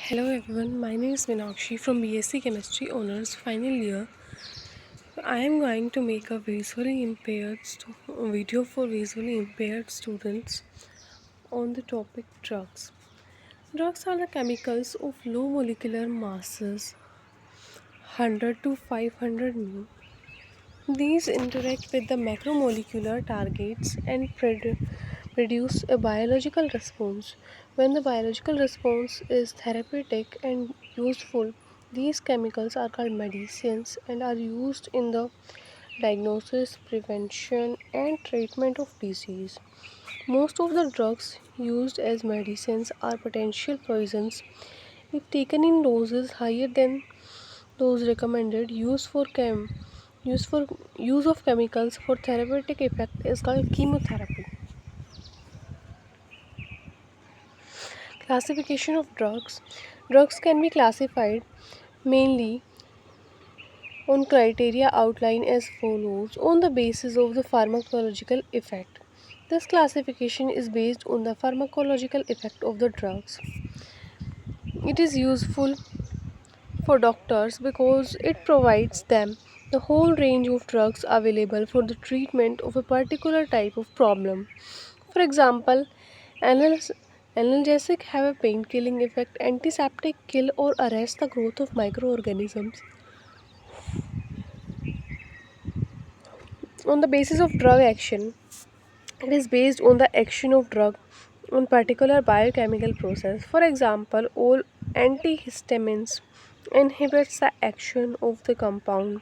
Hello everyone, my name is Meenakshi from BSc Chemistry Honors Final Year. I am going to make a video for visually impaired students on the topic drugs. Drugs are the chemicals of low molecular masses 100 to 500 μ. These interact with the macromolecular targets and produce a biological response. When the biological response is therapeutic and useful, these chemicals are called medicines and are used in the diagnosis, prevention, and treatment of disease. Most of the drugs used as medicines are potential poisons if taken in doses higher than those recommended. Use for use of chemicals for therapeutic effect is called chemotherapy. Classification of drugs. Drugs can be classified mainly on criteria outlined as follows on the basis of the pharmacological effect. This classification is based on the pharmacological effect of the drugs. It is useful for doctors because it provides them the whole range of drugs available for the treatment of a particular type of problem. For example, anal- analgesic have a pain-killing effect, antiseptic kill or arrest the growth of microorganisms. On the basis of drug action, it is based on the action of drug on particular biochemical process. For example, all antihistamines inhibits the action of the compound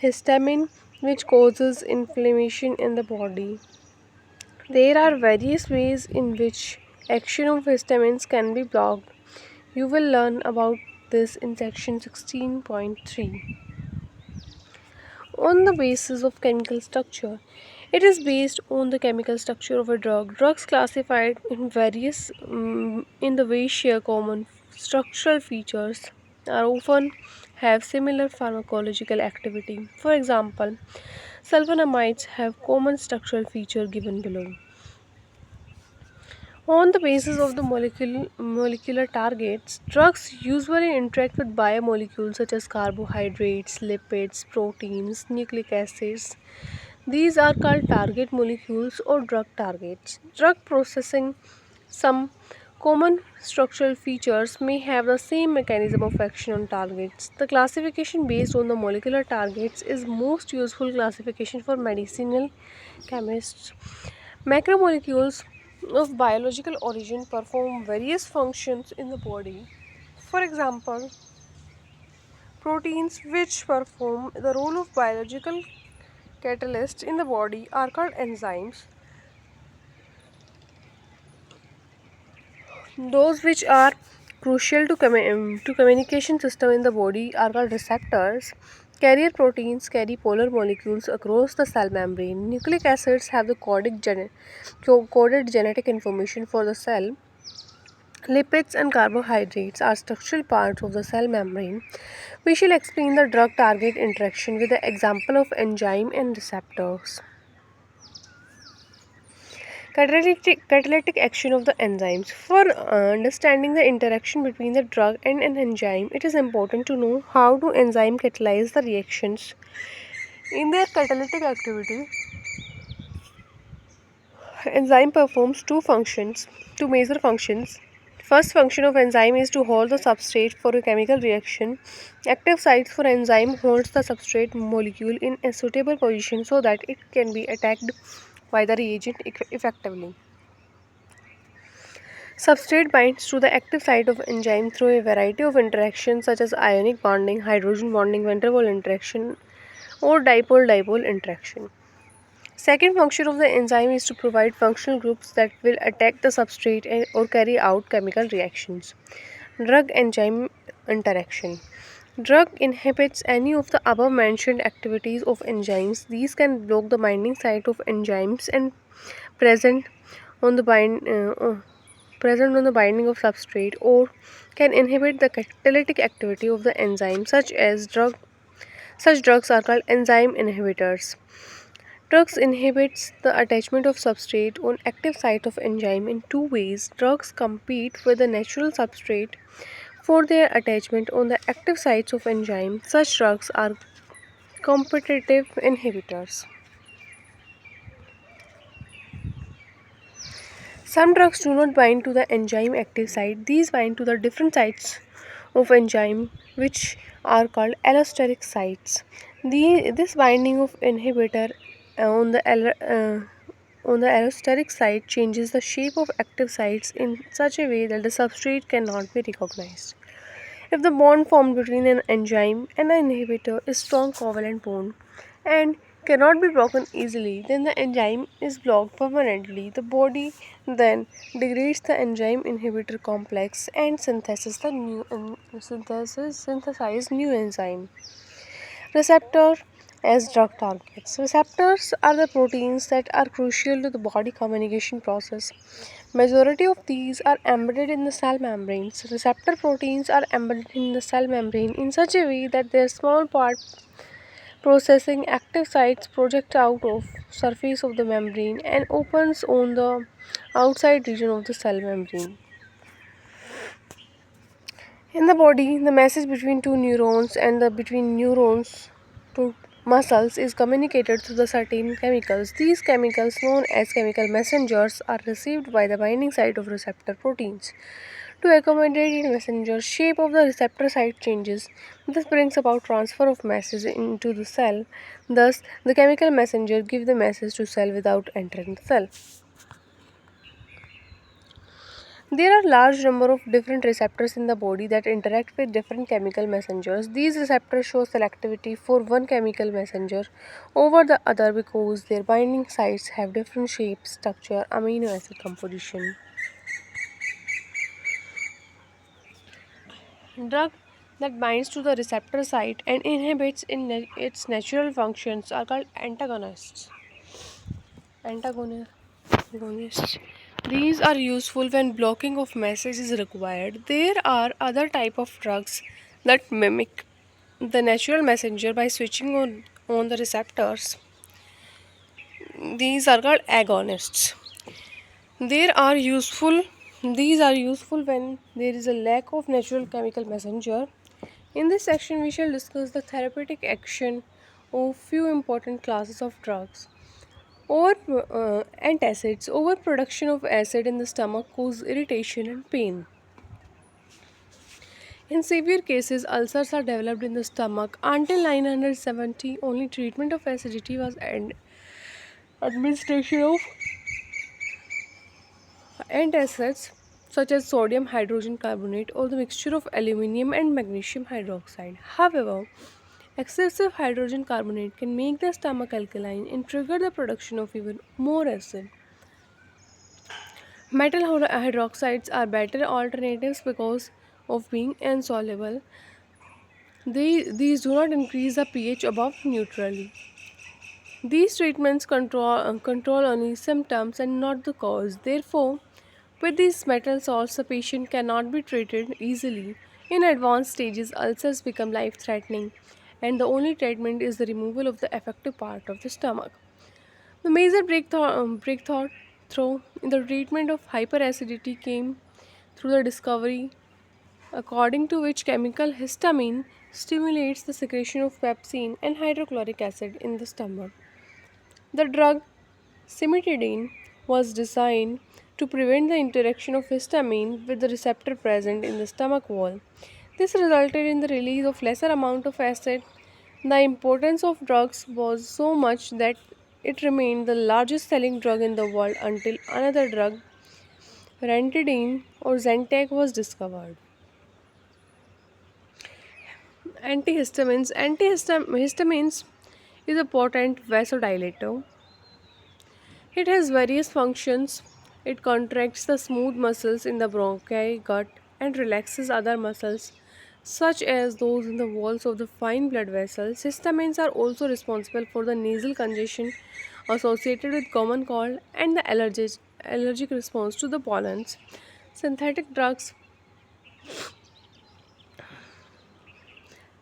histamine which causes inflammation in the body. There are various ways in which action of histamines can be blocked. You will learn about this in section 16.3. On the basis of chemical structure, it is based on the chemical structure of a drug. Drugs classified in various in the way share common structural features are often have similar pharmacological activity. For example, sulfonamides have common structural feature given below. On the basis of the molecular targets, drugs usually interact with biomolecules such as carbohydrates, lipids, proteins, nucleic acids. These are called target molecules or drug targets. Drug processing some common structural features may have the same mechanism of action on targets. The classification based on the molecular targets is most useful classification for medicinal chemists. Macromolecules of biological origin perform various functions in the body. For example, proteins which perform the role of biological catalysts in the body are called enzymes. Those which are crucial to communication system in the body are called receptors. Carrier proteins carry polar molecules across the cell membrane. Nucleic acids have the coded genetic information for the cell. Lipids and carbohydrates are structural parts of the cell membrane. We shall explain the drug-target interaction with the example of enzyme and receptors. Catalytic action of the enzymes. For understanding the interaction between the drug and an enzyme, it is important to know how do enzyme catalyze the reactions. In their catalytic activity, enzyme performs two major functions. First function of enzyme is to hold the substrate for a chemical reaction. Active sites for enzyme holds the substrate molecule in a suitable position so that it can be attacked by the reagent effectively. Substrate binds to the active site of enzyme through a variety of interactions such as ionic bonding, hydrogen bonding, van der Waals interaction, or dipole-dipole interaction. Second function of the enzyme is to provide functional groups that will attack the substrate or carry out chemical reactions. Drug-enzyme interaction. Drug inhibits any of the above mentioned activities of enzymes. These can block the binding site of enzymes and present on the present on the binding of substrate or can inhibit the catalytic activity of the enzyme such drugs are called enzyme inhibitors. Drugs inhibits the attachment of substrate on active site of enzyme in two ways. Drugs compete with the natural substrate for their attachment on the active sites of enzyme. Such drugs are competitive inhibitors. Some drugs do not bind to the enzyme active site. These bind to the different sites of enzyme which are called allosteric sites. This binding of inhibitor on on the allosteric site changes the shape of active sites in such a way that the substrate cannot be recognized. If the bond formed between an enzyme and an inhibitor is strong covalent bond and cannot be broken easily, then the enzyme is blocked permanently. The body then degrades the enzyme inhibitor complex and synthesize new enzyme. Receptor as drug targets. Receptors are the proteins that are crucial to the body communication process. Majority of these are embedded in the cell membranes. Receptor proteins are embedded in the cell membrane in such a way that their small part processing active sites project out of surface of the membrane and opens on the outside region of the cell membrane. In the body, the message between two neurons and the between neurons to muscles is communicated through the certain chemicals. These chemicals, known as chemical messengers, are received by the binding site of receptor proteins. To accommodate in messenger, shape of the receptor site changes. This brings about transfer of message into the cell. Thus, the chemical messenger gives the message to cell without entering the cell. There are large number of different receptors in the body that interact with different chemical messengers. These receptors show selectivity for one chemical messenger over the other because their binding sites have different shape, structure, amino acid composition. Drug that binds to the receptor site and inhibits its natural functions are called antagonists. Antagonists. These are useful when blocking of message is required. There are other type of drugs that mimic the natural messenger by switching on the receptors. These are called agonists. There are useful these are useful when there is a lack of natural chemical messenger. In this section we shall discuss the therapeutic action of few important classes of drugs. Antacids. Overproduction of acid in the stomach cause irritation and pain. In severe cases, ulcers are developed in the stomach. Until 970, only treatment of acidity was administration of antacids such as sodium hydrogen carbonate or the mixture of aluminium and magnesium hydroxide. However, excessive hydrogen carbonate can make the stomach alkaline and trigger the production of even more acid. Metal hydroxides are better alternatives because of being insoluble. These do not increase the pH above neutrally. These treatments control only symptoms and not the cause. Therefore, with these metal salts, the patient cannot be treated easily. In advanced stages, ulcers become life threatening, and the only treatment is the removal of the affected part of the stomach. The major breakthrough in the treatment of hyperacidity came through the discovery according to which chemical histamine stimulates the secretion of pepsin and hydrochloric acid in the stomach. The drug cimetidine was designed to prevent the interaction of histamine with the receptor present in the stomach wall. This resulted in the release of lesser amount of acid. The importance of drugs was so much that it remained the largest selling drug in the world until another drug, ranitidine or Zantac, was discovered. Antihistamines is a potent vasodilator. It has various functions. It contracts the smooth muscles in the bronchi, gut, and relaxes other muscles, such as those in the walls of the fine blood vessels. Histamines are also responsible for the nasal congestion associated with common cold and the allergic response to the pollens. Synthetic drugs,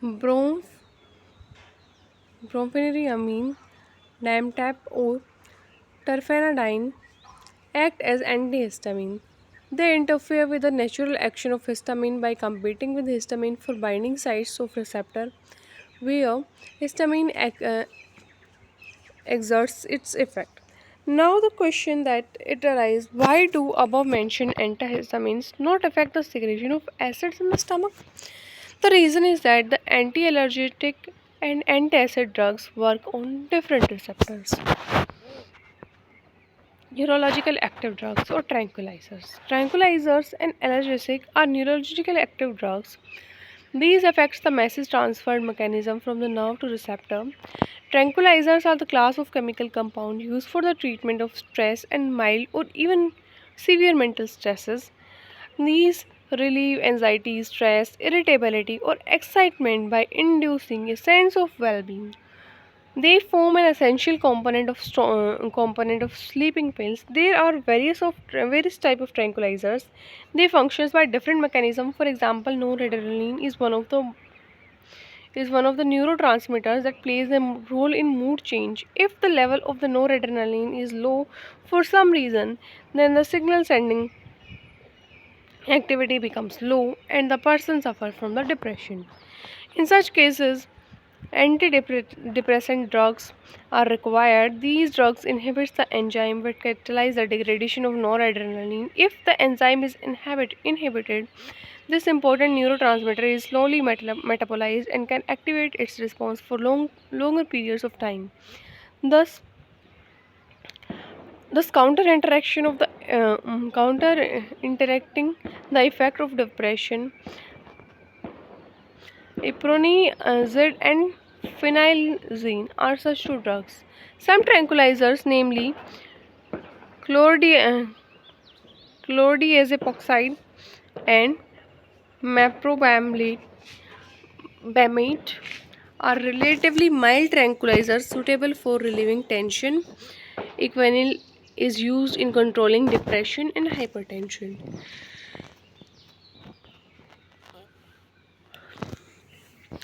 brom, brompheniramine, Dimetapp or terfenadine act as antihistamine. They interfere with the natural action of histamine by competing with histamine for binding sites of receptor where histamine exerts its effect. Now the question that it arises, why do above mentioned antihistamines not affect the secretion of acids in the stomach? The reason is that the anti-allergic and anti-acid drugs work on different receptors. Neurological active drugs or tranquilizers. Tranquilizers and analgesic are neurological active drugs. These affects the message transferred mechanism from the nerve to receptor. Tranquilizers are the class of chemical compound used for the treatment of stress and mild or even severe mental stresses. These relieve anxiety, stress, irritability, or excitement by inducing a sense of well-being. They form an essential component of sleeping pills. There are various type of tranquilizers. They functions by different mechanism. For example, noradrenaline is one of the neurotransmitters that plays a role in mood change. If the level of the noradrenaline is low for some reason, then the signal sending activity becomes low and the person suffers from the depression. In such cases, antidepressant drugs are required. These drugs inhibit the enzyme which catalyze the degradation of noradrenaline. If the enzyme is inhibited, this important neurotransmitter is slowly metabolized and can activate its response for longer periods of time. Thus, counter interaction of the counter interacting the effect of depression. Ipronizid and phenylzine are such two drugs. Some tranquilizers, namely chlordi- uh, chlordiazepine and meprobamate, are relatively mild tranquilizers suitable for relieving tension. Equanil is used in controlling depression and hypertension.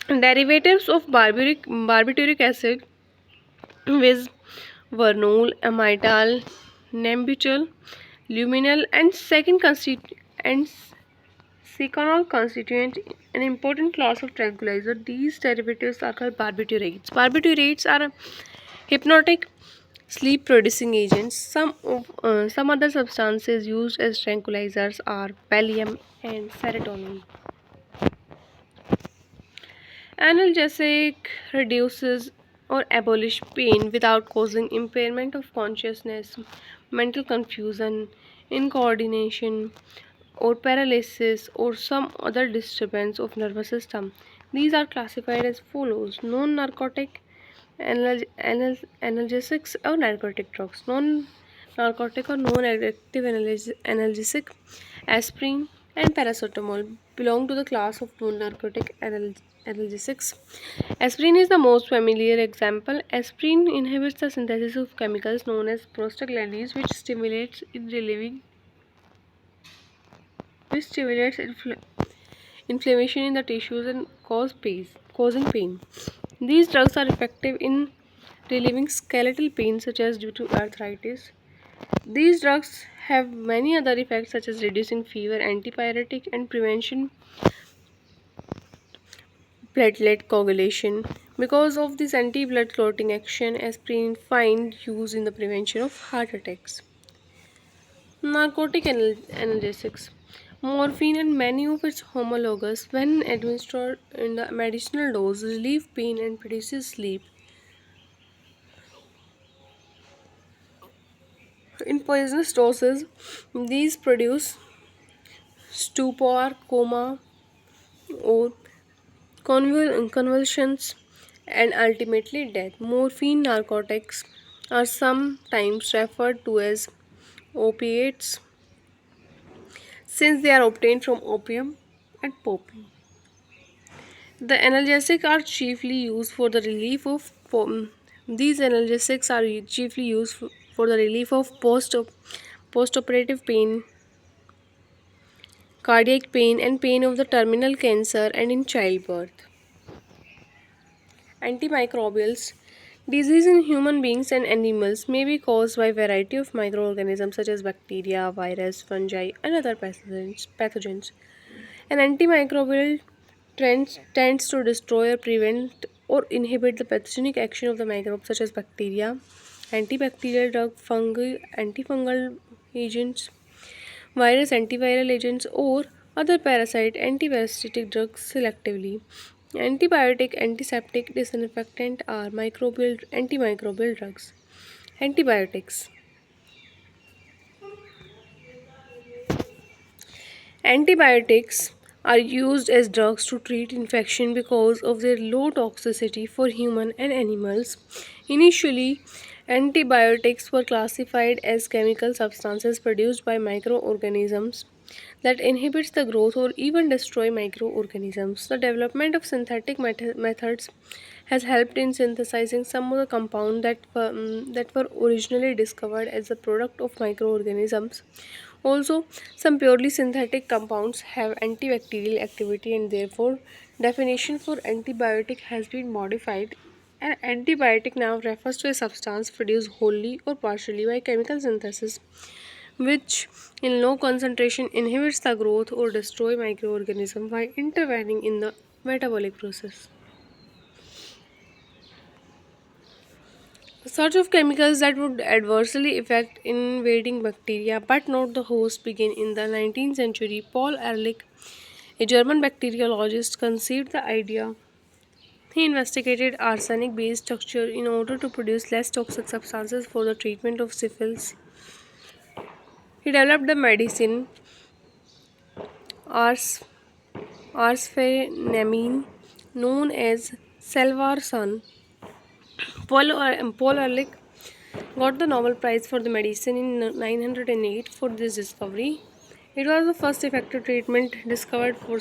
Derivatives of barbituric acid with vernol, amytal, nembutal, luminal, and and seconal constituent an important class of tranquilizer. These derivatives are called barbiturates. Barbiturates are hypnotic sleep producing agents. Some other substances used as tranquilizers are Valium and serotonin. Analgesic reduces or abolish pain without causing impairment of consciousness, mental confusion, incoordination, or paralysis or some other disturbance of nervous system. These are classified as follows: non-narcotic analgesics or narcotic drugs. Non-narcotic or non-addictive analgesic, aspirin and paracetamol belong to the class of non-narcotic analgesics. Aspirin is the most familiar example. Aspirin inhibits the synthesis of chemicals known as prostaglandins, which stimulates inflammation in the tissues and causing pain. These drugs are effective in relieving skeletal pain such as due to arthritis. These drugs have many other effects such as reducing fever, antipyretic, and prevention platelet coagulation. Because of this anti-blood clotting action, aspirin find use in the prevention of heart attacks. Narcotic analgesics. Morphine and many of its homologs, when administered in the medicinal dose, relieve pain and produces sleep. In poisonous doses, these produce stupor, coma, or convulsions, and ultimately death. Morphine narcotics are sometimes referred to as opiates since they are obtained from opium and poppy. The analgesics are chiefly used for the relief of these analgesics are chiefly used for the relief of postoperative pain, cardiac pain, and pain of the terminal cancer and in childbirth. Antimicrobials. Disease in human beings and animals may be caused by a variety of microorganisms such as bacteria, virus, fungi, and other pathogens. An antimicrobial tends to destroy or prevent or inhibit the pathogenic action of the microbes such as bacteria, antibacterial drug, fungi, antifungal agents, virus antiviral agents, or other parasite antiparasitic drugs selectively. Antibiotic, antiseptic, disinfectant are microbial antimicrobial drugs. Antibiotics. Antibiotics are used as drugs to treat infection because of their low toxicity for human and animals. Initially, antibiotics were classified as chemical substances produced by microorganisms that inhibits the growth or even destroy microorganisms. The development of synthetic methods has helped in synthesizing some of the compounds that were originally discovered as a product of microorganisms. Also, some purely synthetic compounds have antibacterial activity and therefore definition for antibiotic has been modified. An antibiotic now refers to a substance produced wholly or partially by chemical synthesis which in low concentration inhibits the growth or destroy microorganism by intervening in the metabolic process. The search of chemicals that would adversely affect invading bacteria but not the host began in the 19th century. Paul Ehrlich, a German bacteriologist, conceived the idea. He investigated arsenic based structure in order to produce less toxic substances for the treatment of syphilis. He developed the medicine ars- arsphenamine known as salvarsan. Paul Ehrlich got the Nobel Prize for the medicine in 908 for this discovery. It was the first effective treatment discovered for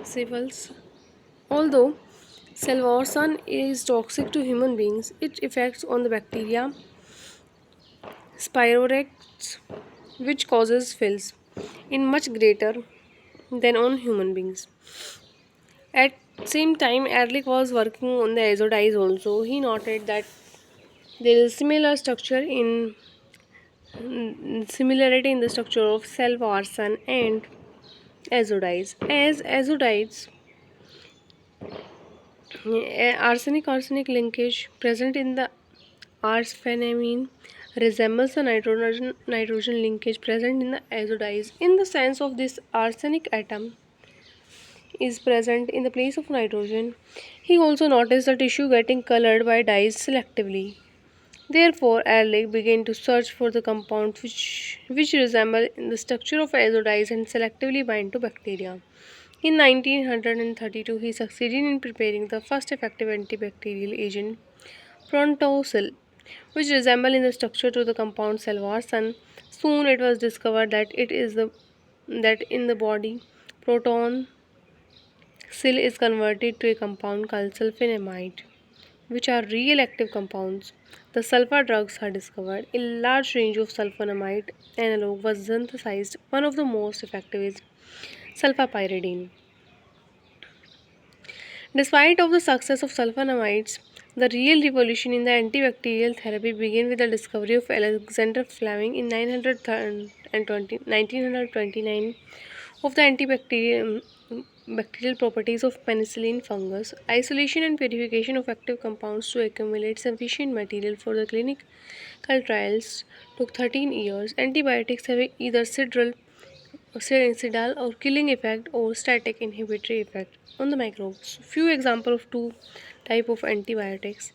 syphilis. Although salvarsan is toxic to human beings, its effects on the bacteria Spirorex, which causes fills, in much greater than on human beings. At same time, Ehrlich was working on the azotides also. He noted that there is similarity in the structure of salvarsan and azotides. As azotides, arsenic linkage present in the arsphenamine resembles the nitrogen linkage present in the azotides in the sense of this arsenic atom is present in the place of nitrogen. He also noticed the tissue getting colored by dyes selectively. Therefore, Ehrlich began to search for the compounds which resemble in the structure of azotides and selectively bind to bacteria. In 1932, he succeeded in preparing the first effective antibacterial agent, Prontosil, which resemble in the structure to the compound salvarsan. Soon it was discovered that in the body, proton sil is converted to a compound called sulfonamide, which are real active compounds. The sulfur drugs are discovered. A large range of sulfonamide analog was synthesized. One of the most effective is sulfapyridine. Despite of the success of sulfonamides, the real revolution in the antibacterial therapy began with the discovery of Alexander Fleming in 1929 of the antibacterial bacterial properties of penicillin fungus. Isolation and purification of active compounds to accumulate sufficient material for the clinical trials took 13 years. Antibiotics have either cidal or killing effect or static inhibitory effect on the microbes. Few examples of two type of antibiotics: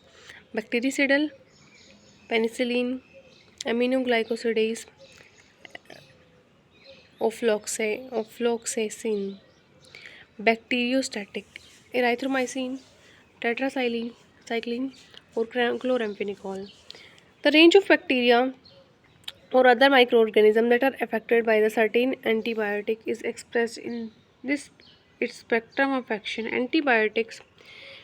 bactericidal, penicillin, aminoglycosidase, ofloxacin, bacteriostatic, erythromycin, tetracycline, or chloramphenicol. The range of bacteria or other microorganisms that are affected by the certain antibiotic is expressed in this its spectrum of action. Antibiotics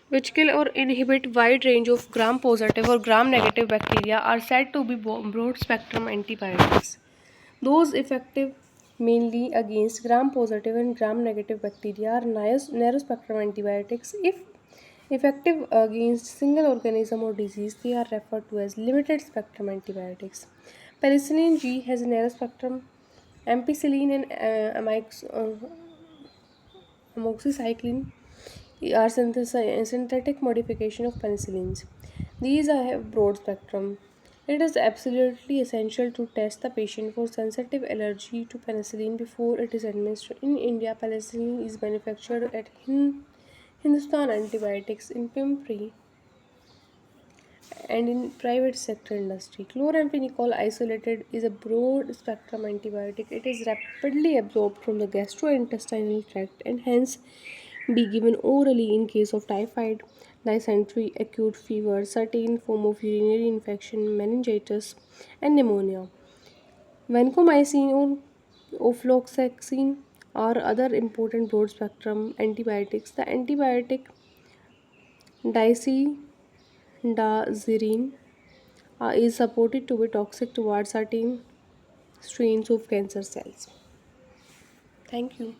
which kill or inhibit wide range of gram positive or gram negative bacteria are said to be broad spectrum antibiotics. Those effective mainly against gram positive and gram negative bacteria are narrow spectrum antibiotics. If Effective against single organism or disease, they are referred to as limited spectrum antibiotics. Penicillin G has a narrow spectrum. Ampicillin and amoxicillin are synthetic modification of penicillins. These are have broad spectrum. It is absolutely essential to test the patient for sensitive allergy to penicillin before it is administered. In India, penicillin is manufactured at Hindustan Antibiotics in Pimpri and in private sector industry. Chloramphenicol isolated is a broad spectrum antibiotic. It is rapidly absorbed from the gastrointestinal tract and hence be given orally in case of typhoid, dysentery, acute fever, certain form of urinary infection, meningitis, and pneumonia. Vancomycin or ofloxacin are other important broad spectrum antibiotics. The antibiotic dicydazirine is supported to be toxic towards certain strains of cancer cells. Thank you.